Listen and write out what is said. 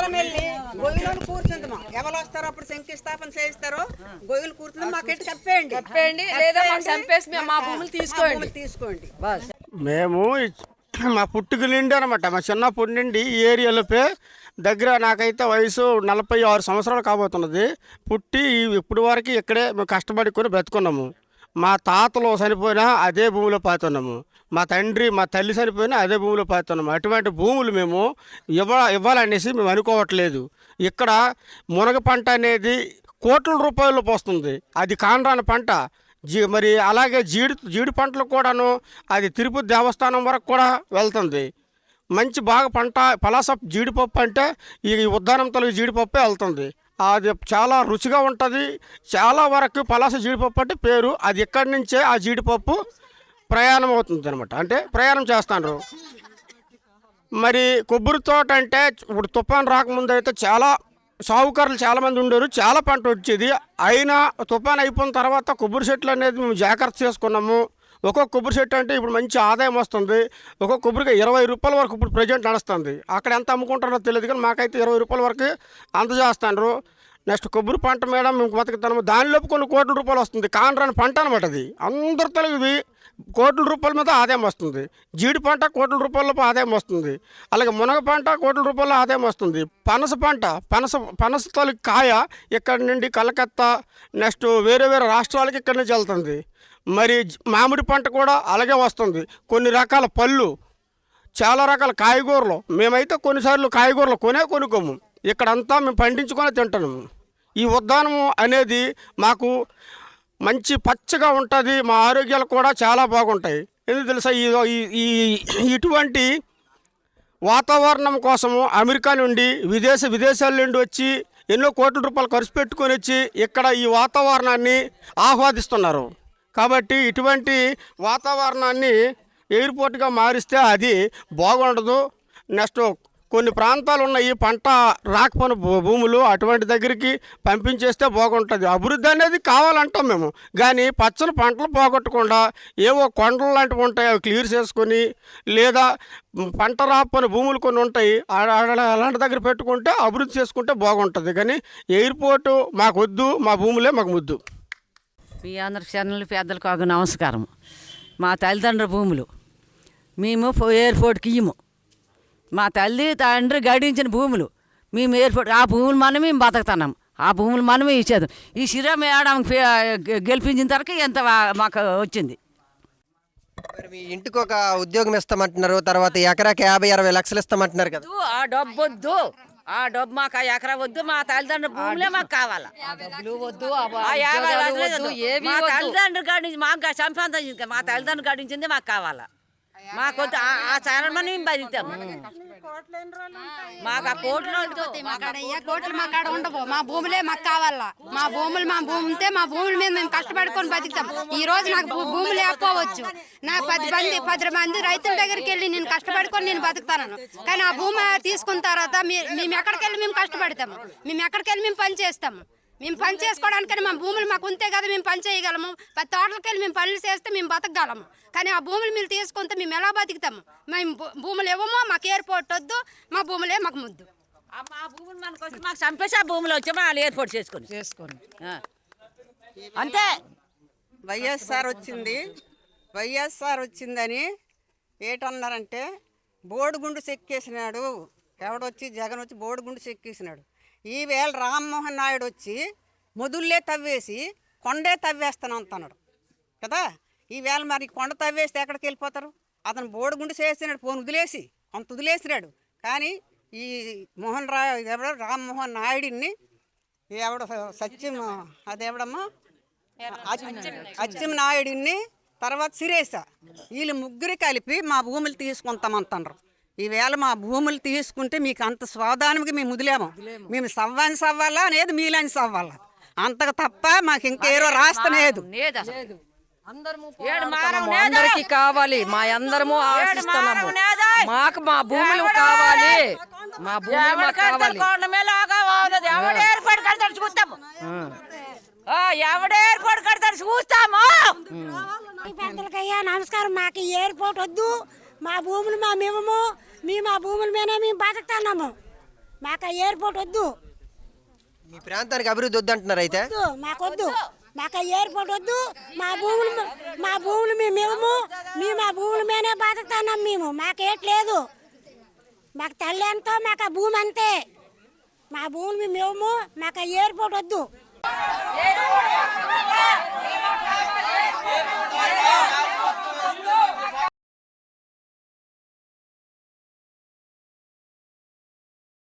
అందరం వెళ్ళి గొయ్యిలో కూర్చుంటాము. ఎవరు వస్తారో అప్పుడు శంకుస్థాపన చేయిస్తారో గొయ్యిలు కూర్చుంటాం. మాకు ఎటు కప్పేయండి లేదా చంపేసి మా భూములు తీసుకోండి. మేము మా పుట్టుక నుండి అనమాట, మా చిన్నప్పటి నుండి ఈ ఏరియాలోపే దగ్గర నాకైతే వయసు 46 సంవత్సరాలు కాబోతున్నది. పుట్టి ఇప్పుడు వరకు ఇక్కడే మేము కష్టపడుకొని బ్రతుకున్నాము. మా తాతలు చనిపోయినా అదే భూమిలో పాతున్నాము. మా తండ్రి మా తల్లి చనిపోయినా అదే భూమిలో పాతున్నాము. అటువంటి భూములు మేము ఇవ్వాలనేసి మేము అనుకోవట్లేదు. ఇక్కడ మునగ పంట అనేది కోట్ల రూపాయలు పోస్తుంది. అది కానరాని పంట. మరి అలాగే జీడి పంటలు కూడాను అది తిరుపతి దేవస్థానం వరకు కూడా వెళ్తుంది. మంచి బాగా పంట పలాస జీడిపప్పు అంటే ఈ ఉద్దానం తొలగి జీడిపప్పే వెళ్తుంది. అది చాలా రుచిగా ఉంటుంది. చాలా వరకు పలాస జీడిపప్పు అంటే పేరు. అది ఇక్కడి నుంచే ఆ జీడిపప్పు ప్రయాణం అవుతుంది అనమాట, అంటే ప్రయాణం చేస్తాను. మరి కొబ్బరి తోట అంటే ఇప్పుడు తుఫాను రాకముందు అయితే చాలా సాగుకారులు చాలామంది ఉండేవారు, చాలా పంట వచ్చేది. అయినా తుఫాను అయిపోయిన తర్వాత కొబ్బరి చెట్లు అనేది మేము జాగ్రత్త చేసుకున్నాము. ఒక్కొక్క కొబ్బరి చెట్టు అంటే ఇప్పుడు మంచి ఆదాయం వస్తుంది. ఒక్కొక్క కొబ్బరికి 20 రూపాయల వరకు ఇప్పుడు ప్రజెంట్ నడుస్తుంది. అక్కడ ఎంత అమ్ముకుంటారో తెలియదు, కానీ మాకైతే 20 రూపాయల వరకు అందజేస్తాను. నెక్స్ట్ కొబ్బరి పంట మీద మేము బతుకుతాము. దానిలోపు కొన్ని కోట్ల రూపాయలు వస్తుంది. కానరాని పంట అనమాట. అది అందరి తెలుగుది కోట్ల రూపాయల మీద ఆదాయం వస్తుంది. జీడి పంట కోట్ల రూపాయలపు ఆదాయం వస్తుంది. అలాగే మునగ పంట కోట్ల రూపాయల ఆదాయం వస్తుంది. పనస పంట పనస తొలగి కాయ ఇక్కడ నుండి కలకత్తా నెక్స్ట్ వేరే వేరే రాష్ట్రాలకి ఇక్కడి నుంచి వెళ్తుంది. మరి మామిడి పంట కూడా అలాగే వస్తుంది. కొన్ని రకాల పళ్ళు, చాలా రకాల కాయగూరలు. మేమైతే కొన్నిసార్లు కాయగూరలు కొనుక్కోము. ఇక్కడంతా మేము పండించుకొని తింటున్నాము. ఈ ఉద్యానము అనేది మాకు మంచి పచ్చగా ఉంటుంది. మా ఆరోగ్యాలు కూడా చాలా బాగుంటాయి. ఎందుకు తెలుసా, ఇటువంటి వాతావరణం కోసము అమెరికా నుండి విదేశాల నుండి వచ్చి ఎన్నో కోట్ల రూపాయలు ఖర్చు పెట్టుకొని వచ్చి ఇక్కడ ఈ వాతావరణాన్ని ఆహ్వాదిస్తున్నారు. కాబట్టి ఇటువంటి వాతావరణాన్ని ఎయిర్పోర్ట్గా మారిస్తే అది బాగుండదు. నెక్స్ట్ కొన్ని ప్రాంతాలు ఉన్నాయి పంట రాకపోయిన భూములు, అటువంటి దగ్గరికి పంపించేస్తే బాగుంటుంది. అభివృద్ధి అనేది కావాలంటాం మేము, కానీ పచ్చని పంటలు పోగొట్టకుండా ఏవో కొండలు లాంటివి ఉంటాయి అవి క్లియర్ చేసుకొని, లేదా పంట రాకపోయిన భూములు కొన్ని ఉంటాయి అలాంటి దగ్గర పెట్టుకుంటే అభివృద్ధి చేసుకుంటే బాగుంటుంది. కానీ ఎయిర్పోర్టు మాకు వద్దు, మా భూములే మాకు ముద్దు. మీ అందరి క్షణులు పెద్దలకు ఒక నమస్కారం. మా తల్లిదండ్రుల భూములు మేము ఎయిర్పోర్ట్కి ఇయ్యము. మా తల్లి తండ్రి గడించిన భూములు మేము ఎయిర్పోర్ట్, ఆ భూములు మనం మేము బతుకుతున్నాం. ఆ భూములు మనమే ఇచ్చేద్దాం. ఈ శిరా మేడం గెలిపించిన తర్వాత ఎంత మాకు వచ్చింది. మరి మీ ఇంటికి ఒక ఉద్యోగం ఇస్తామంటున్నారు, తర్వాత ఎకరాకి 50-60 లక్షలు ఇస్తామంటున్నారు కదా. ఆ డబ్బు వద్దు, ఆ డబ్బు మాకు ఆ ఎకరా వద్దు. మా తల్లిదండ్రుల భూములే మాకు కావాలా. మా తల్లిదండ్రులు గడించి మాకు సంపాదించింది, మా తల్లిదండ్రులు గడించింది మాకు కావాలా. మాకు ఆ చాలమని మేము బతుకుతాము. మాకు ఆ కోట్లు మా కాడ ఉండవు. మా భూములే మాకు కావాలా. మా భూములతో మా భూముల మీద మేము కష్టపడుకొని బతుకుతాం. ఈ రోజు నాకు భూములు లేకపోవచ్చు. నాకు 10 మంది రైతుల దగ్గరికి వెళ్ళి నేను కష్టపడుకొని నేను బతుకుతాను. కానీ ఆ భూమి తీసుకున్న తర్వాత మేము ఎక్కడికి వెళ్ళి మేము కష్టపడతాము. మేము ఎక్కడికి వెళ్ళి మేము పని చేస్తాము. మేము పని చేసుకోవడానికని మా భూములు మాకు ఉంటే కదా మేము పని చేయగలము. తోటలకి వెళ్ళి మేము పనులు చేస్తే మేము బతకగలము. కానీ ఆ భూములు మీరు తీసుకుంటే మేము ఎలా బతుకుతాము? మేము భూములు ఇవ్వమో, మాకు ఎయిర్పోర్ట్ వద్దు, మా భూములే మాకు ముద్దు. మా భూములు మనకు వచ్చి మాకు చంపేసి ఆ భూములు వచ్చి వాళ్ళు ఎయిర్పోర్ట్ చేసుకోండి అంతే. వైఎస్ఆర్ వచ్చిందని ఏటన్నారంటే బోడిగుండు చెక్కేసినాడు. ఎవడొచ్చి జగన్ వచ్చి బోడిగుండు చెక్కేసినాడు. ఈవేళ రామ్మోహన్ నాయుడు వచ్చి మొదుల్లే తవ్వేసి కొండే తవ్వేస్తాను అంటున్నాడు కదా. ఈవేళ మరి కొండ తవ్వేస్తే ఎక్కడికి వెళ్ళిపోతారు? అతను బోడిగుండు చేసినాడు, ఫోన్ వదిలేసి కొంత వదిలేసినాడు. కానీ ఈ రామ్మోహన్ నాయుడిని అచ్చెం నాయుడిని తర్వాత సిరేస వీళ్ళు ముగ్గురు కలిపి మా భూములు తీసుకుంటామంటున్నారు. ఈవేళ మా భూములు తీసుకుంటే మీకు అంత స్వాదానికి మేము వదిలేము. మేము సవ్వాలా అనేది మీలని సవ్వాలా, అంతకు తప్ప మాకు ఇంకేరో రాస్తలేదు. అందరికి కావాలి, మా అందరము ఆశిస్తున్నాము. మాకు మా భూములు కావాలి, మా భూములు మాకు కావాలి. ఎవడు ఎయిర్పోర్ట్ కడతాడు చూస్తాము. పెద్దలకయ్యా నమస్కారం. మాకు ఎయిర్పోర్ట్ వద్దు, మా భూములు మా మేమము, మేము ఆ భూముల మీద మేము బతుకుతున్నాము. మాకు ఆ ఎయిర్పోర్ట్ వద్దు, మీ ప్రాంతానికి అభివృద్ధి వద్దు అంటున్నారు అయితే. మాకొద్దు, మాకు ఆ ఎయిర్పోర్ట్ వద్దు. మా భూములు మేము మా భూముల మీదే బతుకుతున్నాం మేము. మాకేట్లేదు, మాకు తల్లి ఎంతో మాకు ఆ భూమి అంతే. మా భూములు మేము, మాకు ఆ ఎయిర్పోర్ట్ వద్దు.